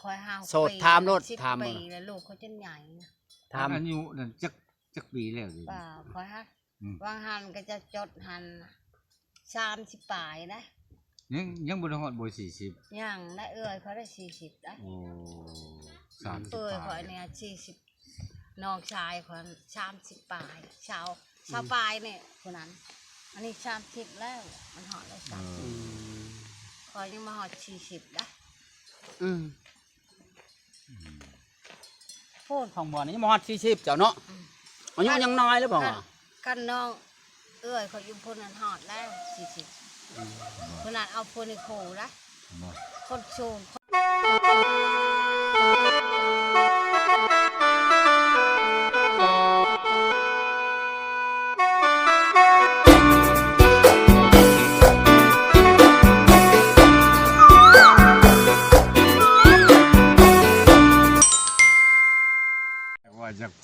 คอยหา โสดถามรถถาม ปีแล้วลูกเขาจะใหญ่ ถาม อายุนั่นจักปีแล้วดิ ป่าคอยฮะวางหันก็จะจดหัน30 ปลายนะ ยังบ่ได้ฮอดบ่40ย่างได้เขาได้40ได้ โอ้30 เอ้ย ป คอ ลาย ย เนี่ย40น้องชายคน30 ปลายชาวปลายเนี่ยคนนั้นอันนี้30แล้วมันหอดแล้วคอยยังมาหอด40ได้ พูดของบ่อนี่มอด40เจ้าเนาะอายุยังน้อยหรือเปล่า กันน้องเขาอยู่พุ่นนั้นหอดแล้ว40คนนั้นเอาพุ่นในโคนะคนสูง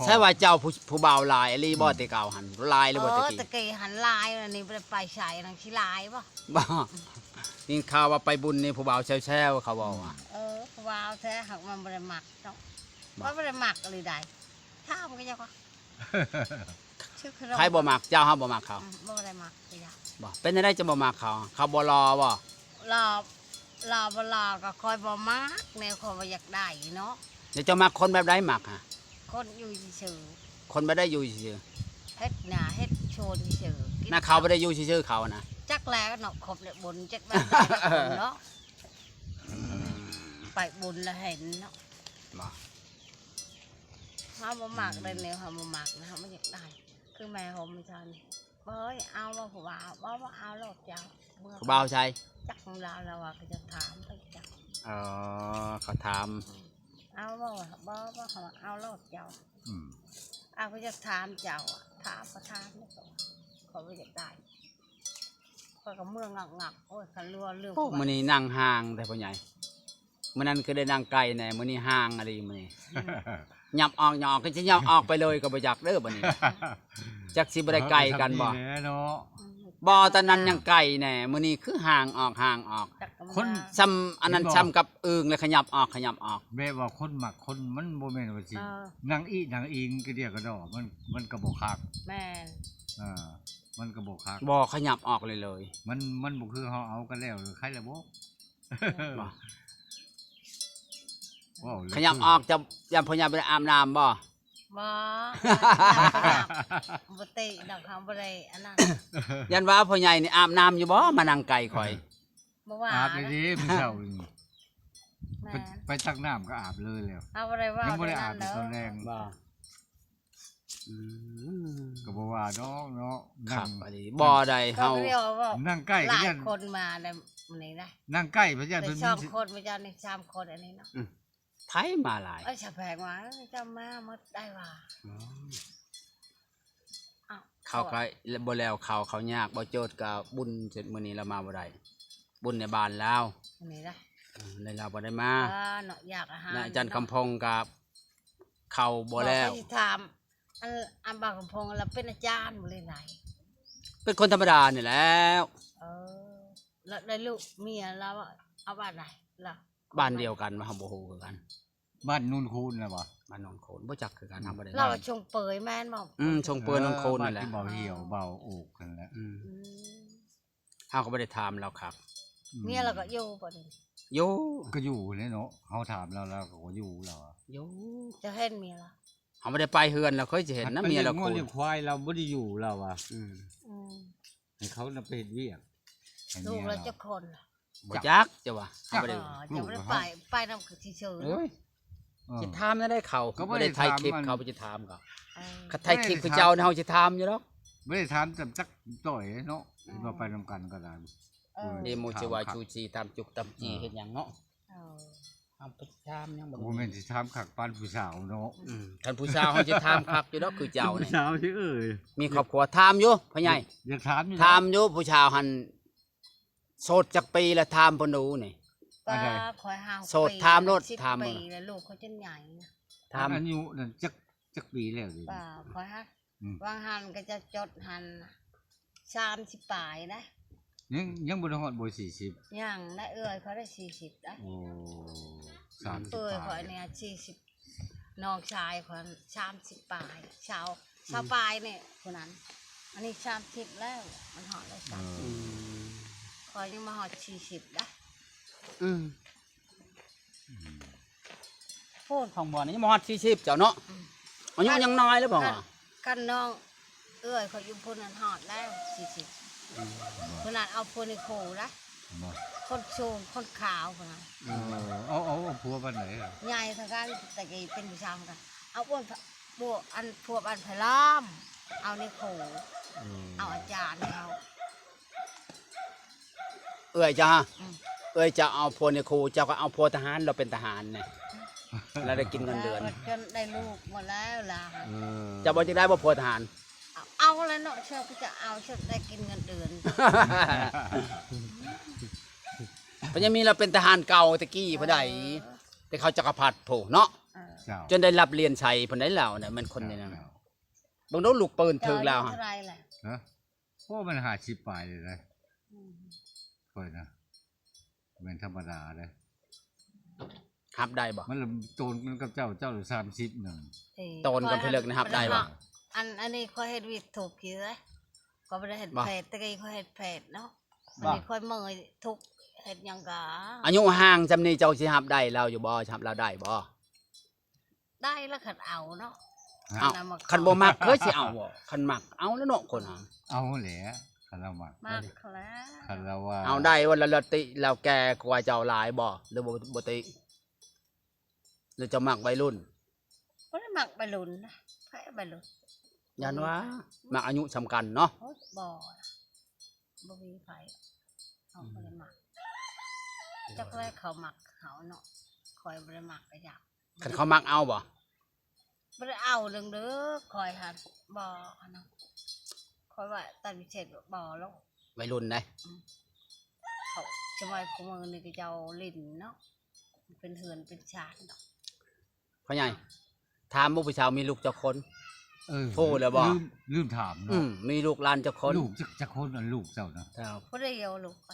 ใช่ว่าเจ้าผู้บ่าวลายอลีบ่แต่เก่าหันลายหรือบ่ตะกี้ ตะกี้หันลายอันนี้ไปใส่นังชิลายป่ะ บ่นี่ข่าวว่าไปบุญนี่ผู้บ่าวแซวๆเขาบอกว่า ว้าวแท้หักมันบริหมักเนาะว่าบริหมักอะไรได้ถ้ามันก็ยังว่าชื่อขนม ใครบ่มักเจ้าเฮาบ่มักเขา บ่บริหมักเลยจ้ะ บ่เป็นจังได๋จะบ่มักเขาเขาบ่รอบ่ รอบ่รอก็คอยบ่มักแนวคอยบ่อยากได้เนาะ เดี๋ยวจะมักคนแบบใดมักฮะ คนอยู่ซื่อ คนบ่ได้อยู่ซื่อ เฮ็ดหน้าเฮ็ดโชนซื่อ ๆน่าเขาบ่ได้อยู่ซื่อๆเขานะ จักแล้วเนาะครบเนี่ยบุญจักแบบเนาะไปบุญแล้วเห็นเนาะ บ่ เฮาบ่มักเลยแนวเฮาบ่มักนะเฮาบ่อยากได้คือแม่ผมไม่ทันเฮ้ยเอาว่าผู้บ่าวบ่เอาหรอกเจ้า ผู้บ่าวใช่ จักของเราว่าก็จะถามไปจัก เขาถาม เอาบ่เขาเอาหรอกเจ้า เอาก็จะถามเจ้าถามประธานนี่ก็เขาบ่อยากได้เขาก็เมืองงักโอ้ยคันรัวเรื่อง โอ้มื้อนี้นั่งห่างแต่พ่อใหญ่มื้อนั้นคือได้นั่งไกลแน่มื้อนี้ห่างอะไรมื้อนี้ยับออกก็สิยับออกไปเลยก็บ่อยากเด้อบัดนี้จักสิบ่ได้ไกลกันบ่ เนาะ บ่ตอนนั้นยังไกลแน่มื้อนี้คือห่างออกจักก็ คน ซ้ำอันนั้นซ้ำกับอึ่งเลยขยับออก แม่ว่าคนมักคนมันบ่แม่นว่าสินางอิงก็เดียวก็ดอกมันก็บ่คัก แม่น มันก็บ่คัก บ่ขยับออกเลย มันบ่คือเฮาเอากันแล้วหรือใครล่ะบ่ บ่ ว้าว ขยับออกจะยามพ่อใหญ่ไปอาบน้ำบ่ บ่บ่ติดอกเขาบ่ได้อันนั้น ยันว่าพ่อใหญ่นี่อาบน้ำอยู่บ่มานั่งไกลข่อย บ่ว่า อาบเลยดิมื้อเช้านี่ แม่น ไปตักน้ำก็อาบเลยแล้ว เอาบ่ได้ว่า ยังบ่ได้อาบ เด้ ตอนแรง บ่ ก็บ่ว่าดอกเนาะ ครั นั่ บ ง อันนี้บ่ได้ เขา เฮา เรียกว่า นั่งใกล้ ห ก็ ลาย ยัน คนมาแล้วมื้อนี้นะ นั่งใกล้พระเจ้า ได้ เพิ่น สอง มี คนมาเจ้านี่3คนอันนี้เนาะ ไทยมาหลาย เอ้ยชะแพงว่าเจ้ามาหมดได้ว่าอ้าว เขาก็บ่แล้วเขายากบ่โจทย์ก็บุญเสร็จมื้อนี้เรามาบ่ได้บุญในบ้านลาว อันนี้นะ เลยเราบ่ได้มา เนาะอยากอาหาร และอาจารย์คำพงกับเข้าบ่แล้ว เขาสิถามอันบางคำพงเราเป็นอาจารย์บ่เลยไหน เป็นคนธรรมดานี่แหล้ว แล้วได้ลูกเมียแล้วเอาบ้านไหนล่ะ บ้านเดียวกันมาเฮาบ่ฮู้คือกัน บ้านนูนคูนน่ะบ่ บ้านนนโคนบ่จักคือกันเฮาบ่ได้ เราชงเปยแม่นบ่ ชงเปื้อนนนโคนนั่นแหละ บ้าที่เบาเหี่ยวเบาโอกนั่นแหละ เฮาก็บ่ได้ถามเราครับ เมียเราก็อยู่บ่นี่ โย ก็อยู่เนี่ยเนาะเฮาถามเราก็อยู่เราอะ โย จะเห็นเมียล่ะ เฮาบ่ได้ไปเฮือนเราเคยสิเห็นนะเมียเรา ง โคว เลี้ยงควายเราบ่ได้อยู่เราอ่ะ อืม ให้เขาน่ะไปเฮ็ดเวียกให้ ลู เมี ก ย เรา เรา จะคนล่ะ บ่จักจะว่าเฮาบ่ได้ จะบ่ได้ไปนำคือที่เชิญ เอ้ย เออ สิถามได้เขา ก็บ่ บ่ ได้ ได้ถ่ายคลิป ถามมัน เขาบ่สิถามเขา เออ คันถ่ายคลิปคือเจ้าเฮาสิถามอยู่ดอก บ่ได้ถามจักต่อยเนาะเราไปนำกันก็ได้ เออ นี่โมสิว่าชูชีตามจุกตามจีเฮ็ดหยังเนาะ เออ เอาไปถามยังบ่ บ่แม่นสิถามคักปานผู้สาวเนาะ ท่านผู้ชาวเฮาสิถามคักอยู่ดอกคือเจ้า ผู้ นี่ สาวสิเอ้ย มีครอบครัวถามอยู่พ่อใหญ่ อยากถามอยู่ ถามอยู่ผู้ชาวหันโสดจักปีละถามเพิ่นดูนี่ ป้าคอยหา โสดถามรถ 10 ถาม ปี บ่ แล้วลูกเขาจะใหญ่นะ ถาม อายุนั่นจักปีแล้วดิ ป้าคอยฮะ อืม วางหันก็จะจดหัน30 ปลายนะ ยังบ่ได้ฮอดบ่40 ย่างได้เขาได้40ได้ โอ้ 30 เอ้ย ป ข่อ ลาย ย เนี่ย40น้องชายข่อย30ปลายชาวปลายเนี่ยคนนั้น อันนี้30แล้วมันหอดได้30ข่อยยังมาหอด40นะ อืม พูด ของบ่อนี่ยังบ่ฮอด40เจ้าเนาะอายุยังน้อยหรือเปล่า กันน้องเอ้ยข่อยอยู่พูนนั้นหอดแล้ว40คนนั้นเอาพูนในโคนะ บ่ คนสูงคนขาวคนนั้น เอาผัวบ้านไหนล่ะ ใหญ่ทางการแต่แกเป็นผู้ชายเหมือนกันเอาอ้วนบวกอันพวกอันพลามเอาในโขเอาอาจารย์ให้เขา เอ้ยจ้า อืม เอ้ยจะเอาพวกในครูเจ้าก็เอาพวกทหารเราเป็นทหารเนี่ยแล้วได้กินเงินเดือน จนได้ลูกหมดแล้วล่ะ จะบอกจะได้บ่พวกทหาร เอาแล้วเนาะเชื่อก็จะเอาเชื่อได้กินเงินเดือน เพราะยังมีเราเป็นทหารเก่าตะกี้ผู้ใดแต่เขาจักรพรรดิโผเนาะ เจ้า จนได้รับเรียนชัยผู้ใดแล้วเนี่ยมันคนนี้นะบางโดนลูกปืนถึงแล้ว เท่าไรแหละ ฮะโอ้มัน50ปลายเลยนะค่อยนะเป็นธรรมดาเลย รับได้บ่ มันโตนกันกับเจ้า30นึง โตนกับเพลิกนะครับได้บ่ อันนี้ค่อยเฮ็ดวิถูกกี่เลยก็ไม่ได้เห็น บ่ เพจตะกี้ค่อยเห็นเพจเนาะอัน บ่ นี้ค่อยเมื่อยทุกเห็ดหยังกะ อายุห่างจำนี้เจ้าสิรับได้เราอยู่บ่รับเราได้บ่ ได้แล้วขัดเอาเนาะ เอาคันบ่มักเคยสิเอาบ่คันมักเอาแล้วเนาะคนหา เอาแหละคันเรามัก มากแล้ว คันเราว่า เอาได้ว่าเราติเราแก่กว่าเจ้าหลายบ่หรือบ่ติหรือจะมักวัยรุ่น ไม่ได้หมักใบหลุนนะไผ่ใบหลุน ยันว่ามักอายุสำคัญเนาะ โอ๊ยบ่มีไผ่เขาไม่ได้หมักจักแรกเขาหมักเขาเนาะคอยไม่ได้หมักไปอยาก คันเขามักเอาบ่ ไม่ได้เอาเรื่องเด้อคอยหันบ่เนาะคอยว่าตัดวิเศษบ่แล้ว วัยรุ่นได้ เขาจะมาขโมยนี่ก็จะเอาลิ้นเนาะเป็นเหือนเป็นชาติเนาะ พ่อใหญ่ถามผู้ชายมีลูกเจ้าคน โทษแล้วบ่ ลืมถาม อื เนาะ มมีลูกหลานเจ้าคน ลูกจะคนน่ะลูกเจ้านะ ครับ ผู้เดียวลูกไป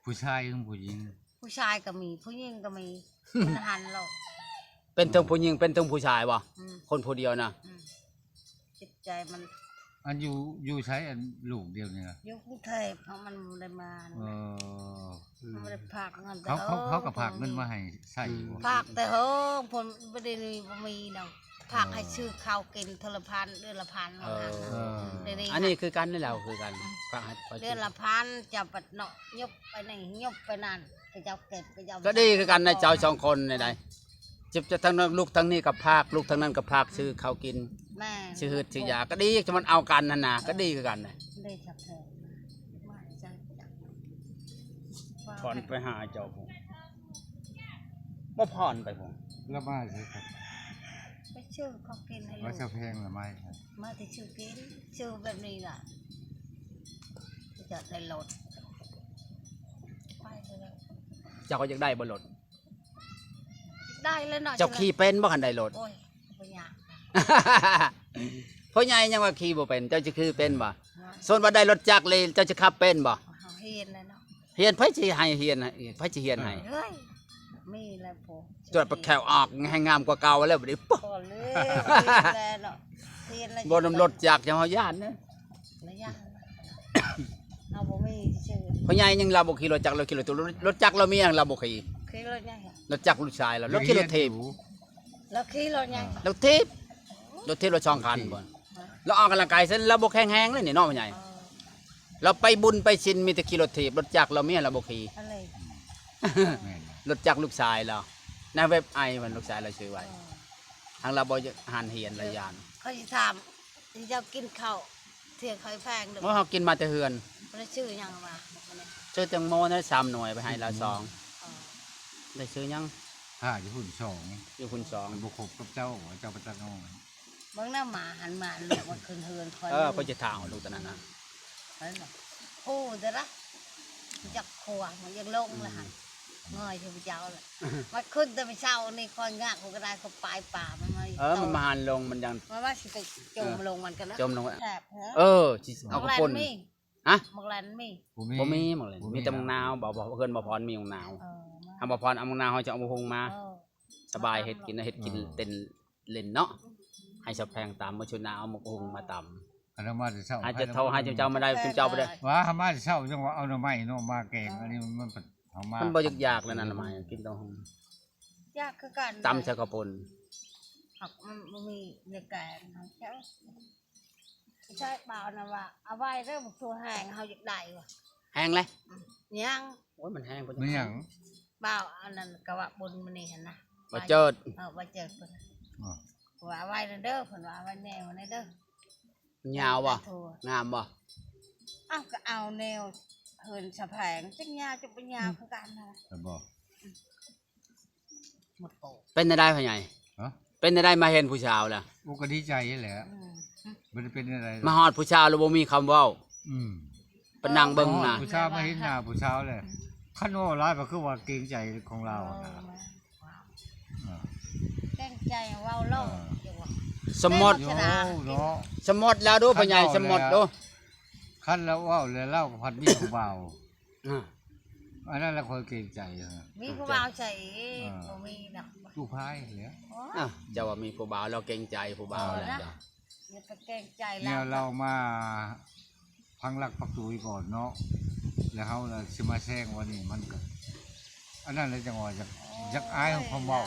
ผู้ชายหรือผู้หญิง ผู้ชายก็มีผู้หญิงก็มีเป็นหันเรา เป็นทั้งผู้หญิงเป็นทั้งผู้ชายบ่ อืม คนผู้เดียวนะ อืมจิตใจมัน อันอยู่ใช้อันลูกเดียวนี่นะ อยุคเทพเพราะมันบ่ได้มา เออ มันบ่ได้พากเงินแต่ เขาก็พากเงินมาให้ใส่บ่ พากแต่เฮ้อผลบ่ได้มีเนาะพากให้ซื้อข้าวกินเทอละพันเดือนละพันว่างั้น เอ น่ะ อ เดี๋ยวนี้ อันนี้คือกันนี่แหละคือกันฟังให้พอ เดือนละพันจะปัดเนาะยกไปนี่ยกไปนั่นก็จะเอาเก็บก็จะเอา ก็ดีคือกันในเจ้าสองคนนี่ได้จะทั้งนั้นลูกทั้งนี้กับภาคลูกทั้งนั้นกับภาคซื้อข้าวกิน แม่ ซื้อหืดซื้อยาก็ดีจะมันเอากันนั่นน่ะก็ดีคือกันน่ะ ได้สับแทนมาใจจัง ผ่อนไปหาเจ้าผมบ่ผ่อนไปผม แล้วมาสิครับ ไปชื่อเขากินให้ลู ว่าก จะแพงหรือไม่ครับ มาที่ชื่อกินชื่อแบบนี้ล่ะจะได้ลดไปเลย เจ้าก็อยากได้บ่รถ ได้แล้วเนาะ เจ้าขี่เป็นบ่คันได้รถ โอ้ยปัญญา พ่อใหญ่ยังว่าขี่บ่เป็นเจ้าจะคือเป็นบ่ส่วนว่าได้รถจักรเลยเจ้าจะขับเป็นบ่ เขาเฮียนเลยเนาะ เฮียนไผสิให้เฮียนให้ไผสิเฮียนให้ เฮ้ยมีแล้วพอ จวดไปแขวออกให้งามกว่าเก่าแล้วบัดนี้ปุ๊บ พอเลยแล้วเนาะเฮียนแล้ว บ่นำรถจักรจังเฮาย่านนะ ระยะเอาบ่มีชื่อ พ่อใหญ่ยังเราบ่ขี่รถจักรเราขี่รถจักรเรามีหยังเราบ่ขี่ ขี่รถยังไง รถจักรลูกชายเราขี่รถเทพ แล้วขี่รถยัง รถเทพรถเทพรถช่องคันบ่เราออกกำลังกายเส้นเราบ่แข็งแรงเลยนี่เนาะพ่อใหญ่เราไปบุญไปชินมีแต่ขี่รถเทพรถจักรเรามีเราบ่ขี่ อะไร แม่น รถจักรลูกชายเราในเว็บไอมันลูกชายเราชื่อไว้ทางเราบ่หันเหียนระยาน เขาจะถามจะกินข้าวเที่ยงเขาแพงเด้อ เพราะเฮากินมาแต่เฮือน บ่ได้ชื่อยังมา ซื้อแตงโมได้3หน่วยไปให้เรา2ได้ซื้อยัง ถ้าอยู่หุ่นสอง อยู่คุณ2 มันบ่ครบกับเจ้าเจ้าพระเจ้าน้อย บางหน้าหมาหันมาลูกมันขึ้นเฮือนคอย ก็จะถามลูกตอนนั้นนะ โอ้เด้อละจักขวางมันยังลงละหันเงยที่พระเจ้าเลยมันขึ้นแต่ไม่เช้านี่คอยงากเขาก็ได้เขาปลายป่ามันมา มันมาหันลงมันยัง มันว่าสิไปจมลงมันกันนะ จมลง แสบเหรอ สิเอา มั กระ แล ปน มี ฮะ มักแลนมี บ่มีหมดเลยมีแต่มังนาวบอกเพิ่นบ่พรมีมังนาว เออ ทำบ่พรเอามังนาวเฮาจะเอามาหุงมา เออ สบายเฮ็ดกินนะเฮ็ดกินเต้นเล่นเนาะให้สะแพงตามมาชนาเอาหมกหุงมาตำ อันนั้นมาจะเช่า ให้จะเท่าให้เจ้ามาได้เจ้าบ่ได้ ว่าหามาจะเช่าจังว่าเอาหน่อไม้เนาะมาแกงอันนี้มันเอามา มันบ่ยากๆแล้วนั่นน่ะหมายกินต้อง ยากคือกัน ตำใส่กระปน หักมันมีในแกงเขาใช่เปล่านะว่าเอาไว้เรื่องตัวแห้งเขาอยากได้ว่ะ แห้งเลย ยัง โอ้ยมันแห้งบ่ มันหยัง เปล่าอันนั้นกะว่าบนมันนี่เห็นนะ บ่เจิด ว่าเจิดคน อ๋อ ว่าเอาไว้เด้อคนว่าเอาไว้แนวในเด้อย าวบ่งามบ่ อ้าวก็เอาแนวเหินสะแผงจังยาวจะเป็นยาวคือกันนะ แต่บอก หมดโป เป็นได้พ่อใหญ่ ฮะ เป็นได้มาเห็นผู้ชาวล่ะ กูก็ดีใจแหละมันจะเป็นอะไร มาฮอดผู้ชาวแล้วบ่มีคำเว้า อืม เป็นนางเบิ่งน่ะ ผู้ชายมาเห็นหน้าผู้ชายเลยขั้นโอ้ร้ายก็คือว่าเกรงใจของเราอะนะอ่า แกล้งใจเว้าเล่าเดี๋ยวว่า สมมติ โยเนาะ สมมติแล้วดูพ่อใหญ่สมมติดู ขั้นแล้วว่าเลยเล่ากับพัดมีผู้เบา อ่า อันนั้นเราคอยเกรงใจนะ มีผู้บ่าวใส่บ่มีดอก ตู้พายเหลือ อ่ะเจ้าว่ามีผู้บ่าวเราเกรงใจผู้บ่าวแล้วจ้ะ อย่าไปแกล้งใจ เนี่ยเรามาพังหลักปักตุยก่อนเนาะแล้วเขาเลยสิมาแซงวันนี้มันก็อันนั้นเลยจังหวะจักอายของผมบอก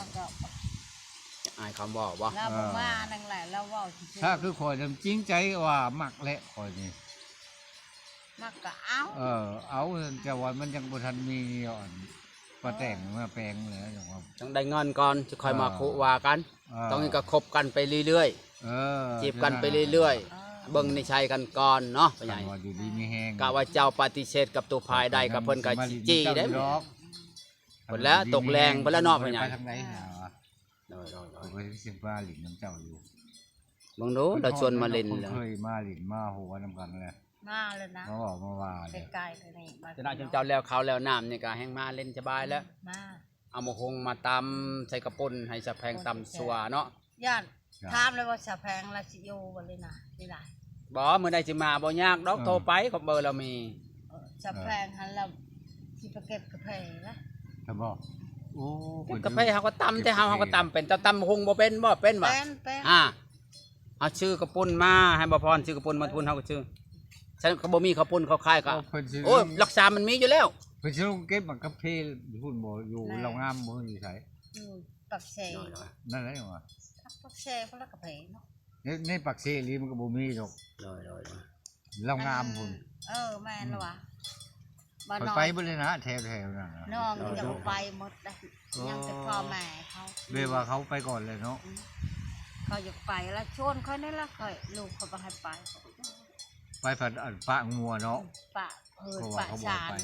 อายคำบอกบ่ เราบ่มานั่นแหละเราเว้าซื่อๆ ถ้าคือคอยจริงใจว่ามักแหละคอยนี่ มักก็เอา เอาแต่ว่ามันยังบ่ทันมีอ่อนก็แต่งมาแปลงเลยอย่างว่า ต้องได้เงินก่อนจะค่อยมาคุว่ากัน ต้องนี่ก็คบกันไปเรื่อย เออ ๆจีบกันไปเรื่อยๆเบิ่งในชัยกันก่อนเนาะพ่อใหญ่ ว่าอยู่ดีมีแห้ง กะว่าเจ้าปฏิเสธกับตัวภายใดกับเพิ่นก็สิจี้ได้ ดอก เพิ่นแล้วตกแรงเพิ่นแล้วเนาะพ่อใหญ่ ไปทางไหนหาวะ โดย ผมไปเสียงฟ้าหลินน้ำเจ้าอยู่ ๆเบิ่งดูเราชวนมาเล่น คน แล้ว เคยมาหลินมาหัวน้ำกันเลย มาเลยนะ มาบอกมาว่าเลย ไกลๆตัวนี้มา จะน่าเจ้าแล้วเขาวแล้วน้ำนี่ก็แห้งมาเล่นสบายแล้ว มา เอาหมกฮงมาตำใส่กระปุนให้สะแพงตำสัวเนาะ ย่านถามเลยว่าสะแพงราชิโยบ่เลยนะนี่ได้ บ่มื้อใดสิมาบ่ยากดอกโทรไปขอเบอร์เรามี สะแพงหันเราสิไปเก็บกาแฟนะ ถ้าบอกโอ้ เก็บกาแฟเฮาก็ตำแต่เฮาก็ตำเป็นเจ้าตำหงบ่เป็นบ่เป็นบ่ เป็น เอาชื่อกระปุนมาให้บ่พรชื่อกระปุนมาทุนเฮาก็ชื่อฉันก็บ่มีข้าวปุ้นเขาขายก็ เพิ่นสิ โอ้ยรักษามันมีอยู่แล้ว เพิ่นสิลงเก็บมันกับเพลพุ่นบ่อยู่เรางามบ่อยู่ไส ปักเซ นั่นแหละว่า ปักเซเพราะละกาแฟเนาะ ในปักเสรีมันก็บ่มีดอก โดย เรางามพุ่น แม่นละวะบ่ ไป น้อ ไป ย บ่เลยนะแถวๆนั่นน่ะ น้องนี่จะไปหมดได้ยังแต่พ่อแม่เขา เรียกว่าเขาไปก่อนเลยเนาะ เขาอยากไปแล้วชวนเขานี่ละเคยลูกเขาบ่ให้ไป ไปผัดปะงัวเนาะ ปะเฮิน เพราะว่า ปะ เขาบอก ชาน ไป